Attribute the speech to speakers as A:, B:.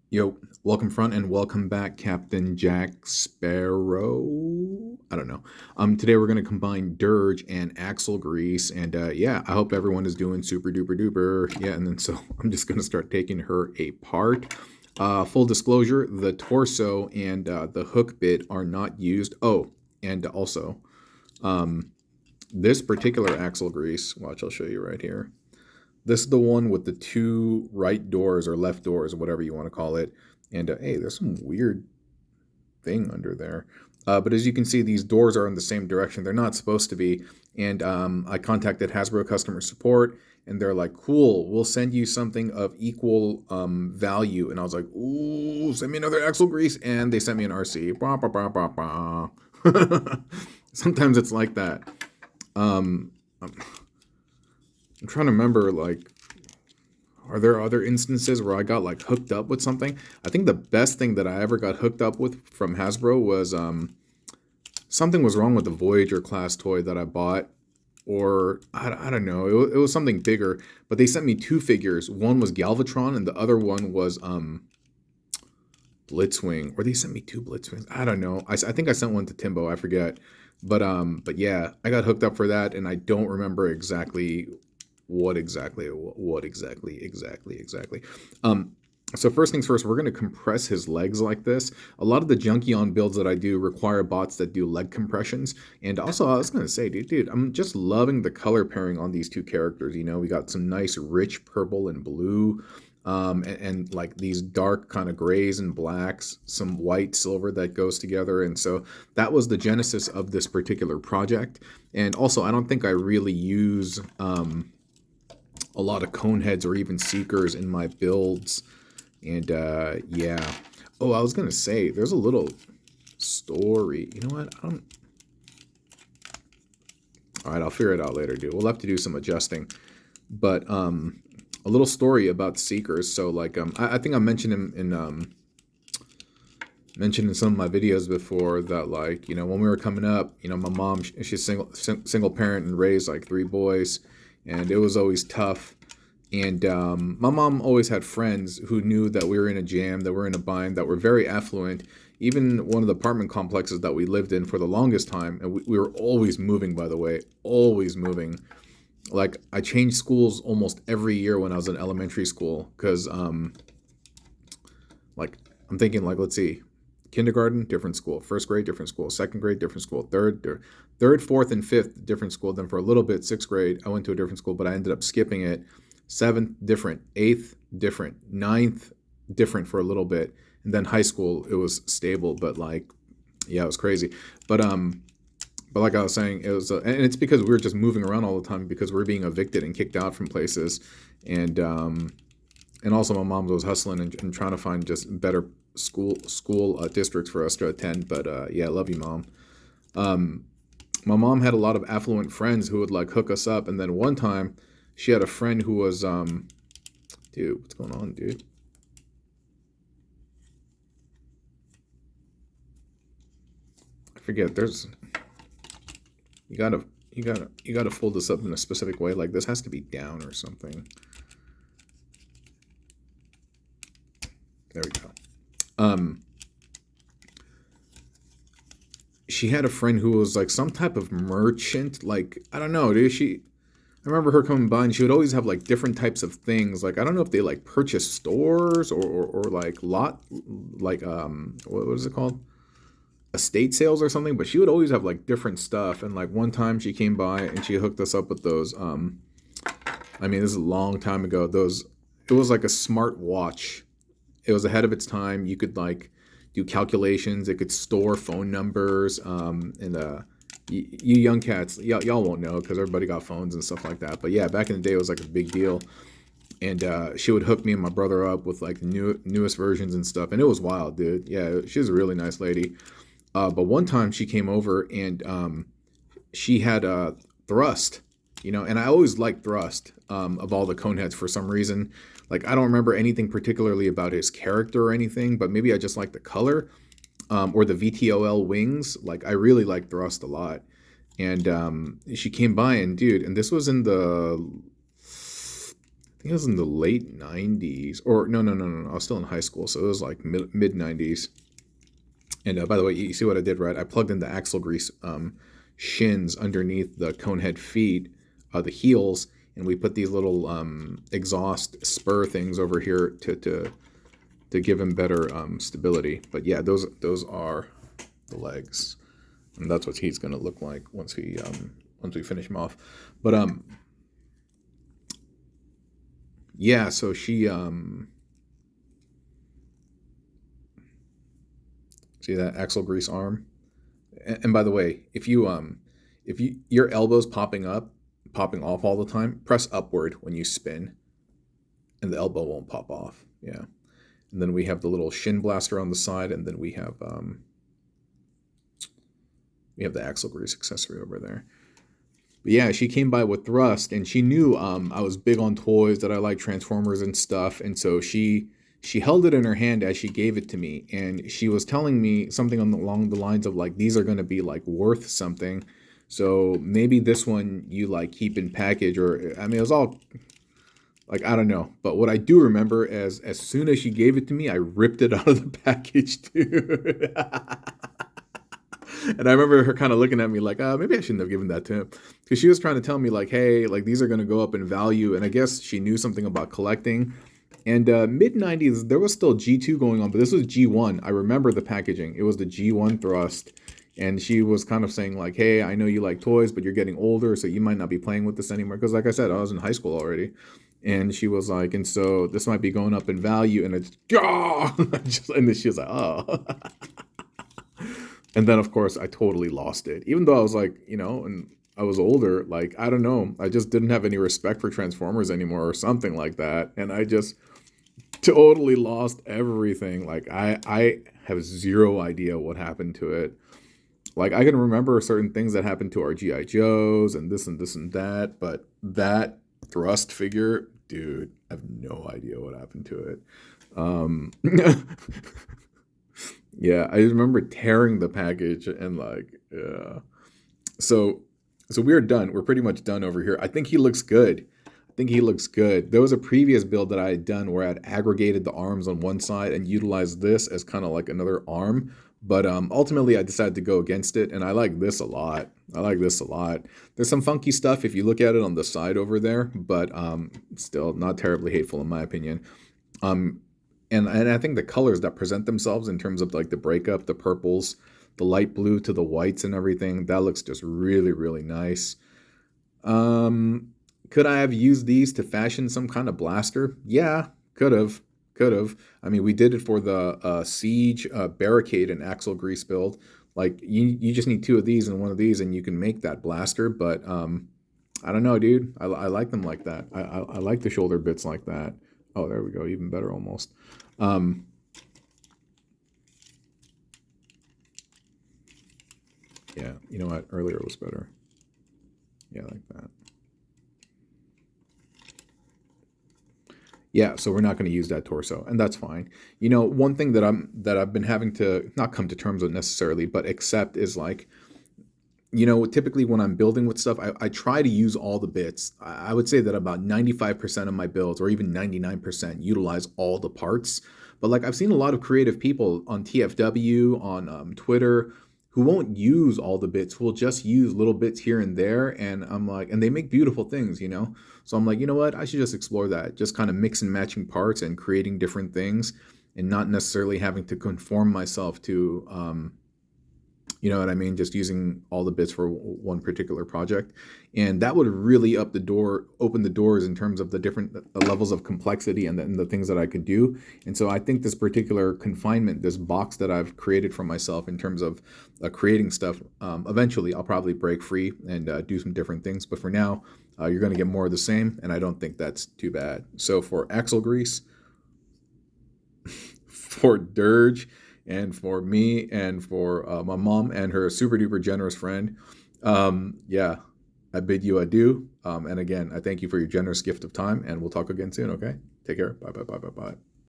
A: Yo, welcome front and welcome back, Captain Jack Sparrow. I don't know. Today we're gonna combine Dirge and Axlegrease, and yeah, I hope everyone is doing super duper duper. Yeah, and then so I'm just gonna start taking her apart. Full disclosure: the torso and the hook bit are not used. Oh, and also, um, this particular Axlegrease. Watch, I'll show you right here. This is the one with the two right doors or left doors, whatever you want to call it. And hey, there's some weird thing under there. But as you can see, these doors are in the same direction. They're not supposed to be. And I contacted Hasbro customer support, and they're like, "Cool, we'll send you something of equal value." And I was like, "Ooh, send me another Axlegrease," and they sent me an RC. Bah, bah, bah, bah, bah. Sometimes it's like that. Um, I'm trying to remember, like, are there other instances where I got like hooked up with something? I think the best thing that I ever got hooked up with from Hasbro was something was wrong with the Voyager class toy that I bought, or I don't know, it was something bigger. But they sent me two figures. One was Galvatron, and the other one was Blitzwing. Or they sent me two Blitzwings. I don't know. I think I sent one to Timbo. I forget. But yeah, I got hooked up for that, and I don't remember exactly what exactly. So first things first, we're going to compress his legs like this. A lot of the Junkion builds that I do require bots that do leg compressions. And also, I was going to say, dude, I'm just loving the color pairing on these two characters. You know, we got some nice rich purple and blue, and like these dark kind of grays and blacks, some white silver that goes together. And so that was the genesis of this particular project. And also, I don't think I really use a lot of cone heads or even seekers in my builds. And yeah. Oh, I was gonna say there's a little story. You know what? All right, I'll figure it out later, dude. We'll have to do some adjusting. But a little story about seekers. So like I think I mentioned in some of my videos before that, like, you know, when we were coming up, you know, my mom, she's single parent and raised like three boys, and it was always tough. And my mom always had friends who knew that we were in a jam, that we're in a bind, that were very affluent. Even one of the apartment complexes that we lived in for the longest time, and we were always moving, by the way, always moving. Like, I changed schools almost every year when I was in elementary school, because like, I'm thinking, like, let's see, kindergarten, different school; first grade, different school; second grade, different school; third, fourth, and fifth, different school. Then for a little bit, sixth grade, I went to a different school, but I ended up skipping it. Seventh, different; eighth, different; ninth, different for a little bit, and then high school, it was stable. But like, yeah, it was crazy. But like I was saying, it was, and it's because we were just moving around all the time because we are being evicted and kicked out from places, and also my mom was hustling and trying to find just better school districts for us to attend. But yeah, love you, mom. Um, my mom had a lot of affluent friends who would like hook us up, and then one time she had a friend who was dude, what's going on, dude? I forget. There's you gotta fold this up in a specific way. Like, this has to be down or something. There we go. She had a friend who was like some type of merchant. Like, I don't know, dude. I remember her coming by, and she would always have like different types of things. Like, I don't know if they like purchase stores or like lot, like what is it called? Estate sales or something. But she would always have like different stuff. And like one time she came by and she hooked us up with those. I mean, this is a long time ago. It was like a smart watch. It was ahead of its time. You could like do calculations. It could store phone numbers. And you young cats, y'all won't know because everybody got phones and stuff like that. But yeah, back in the day, it was like a big deal. And she would hook me and my brother up with like the newest versions and stuff. And it was wild, dude. Yeah, she was a really nice lady. But one time she came over and she had Thrust, you know, and I always liked Thrust of all the Coneheads for some reason. Like, I don't remember anything particularly about his character or anything, but maybe I just like the color, or the VTOL wings. Like, I really like Thrust a lot. And she came by, and dude, and this was in the, I think it was in the late 90s, or no. I was still in high school, so it was like mid 90s. And by the way, you see what I did, right? I plugged in the Axlegrease shins underneath the conehead feet, the heels, and we put these little exhaust spur things over here to give him better stability. But yeah, those are the legs, and that's what he's gonna look like once we finish him off. But yeah, so she see that Axlegrease arm? And by the way, if your elbow's popping off all the time, press upward when you spin, and the elbow won't pop off. Yeah. And then we have the little shin blaster on the side, and then we have the Axlegrease accessory over there. But yeah, she came by with Thrust, and she knew I was big on toys, that I like Transformers and stuff, and so she held it in her hand as she gave it to me, and she was telling me something along the lines of like, these are going to be like worth something, so maybe this one you like keep in package, or I mean, it was all like, I don't know. But what I do remember is as soon as she gave it to me, I ripped it out of the package too. And I remember her kind of looking at me like, maybe I shouldn't have given that to him, because she was trying to tell me like, hey, like these are going to go up in value, and I guess she knew something about collecting. And mid 90s, there was still G2 going on, but this was G1. I remember the packaging. It was the G1 Thrust. And she was kind of saying like, hey, I know you like toys, but you're getting older, so you might not be playing with this anymore. Because like I said, I was in high school already. And she was like, and so this might be going up in value. And it's, and then she was like, oh. And then, of course, I totally lost it. Even though I was like, and I was older, like, I don't know. I just didn't have any respect for Transformers anymore or something like that. And I just totally lost everything. Like, I have zero idea what happened to it. Like, I can remember certain things that happened to our G.I. Joes and this and that. But that Thrust figure, dude, I have no idea what happened to it. Yeah, I just remember tearing the package and like, yeah. So we're done. We're pretty much done over here. I think he looks good. There was a previous build that I had done where I had aggregated the arms on one side and utilized this as kind of like another arm. But ultimately, I decided to go against it, and I like this a lot. There's some funky stuff if you look at it on the side over there, but still not terribly hateful in my opinion. And I think the colors that present themselves in terms of like the breakup, the purples, the light blue to the whites and everything, that looks just really, really nice. Could I have used these to fashion some kind of blaster? Yeah, could have. I mean, we did it for the Siege Barricade and Axlegrease build. Like, you just need two of these and one of these, and you can make that blaster. But I don't know, dude. I like them like that. I like the shoulder bits like that. Oh, there we go. Even better almost. Yeah, you know what? Earlier was better. Yeah, like that. Yeah, so we're not going to use that torso, and that's fine. One thing that I've been having to not come to terms with necessarily, but accept is like, typically when I'm building with stuff, I try to use all the bits. I would say that about 95% of my builds, or even 99%, utilize all the parts. But like, I've seen a lot of creative people on TFW, on Twitter, who won't use all the bits, who will just use little bits here and there. And I'm like, and they make beautiful things, So I'm like, you know what? I should just explore that. Just kind of mix and matching parts and creating different things, and not necessarily having to conform myself to, you know what I mean? Just using all the bits for one particular project. And that would really open the doors in terms of the different levels of complexity and the things that I could do. And so I think this particular confinement, this box that I've created for myself in terms of creating stuff, eventually I'll probably break free and do some different things. But for now, you're going to get more of the same. And I don't think that's too bad. So for Axlegrease, for Dirge, and for me, and for my mom and her super duper generous friend, yeah, I bid you adieu. And again, I thank you for your generous gift of time, and we'll talk again soon, okay? Take care. Bye.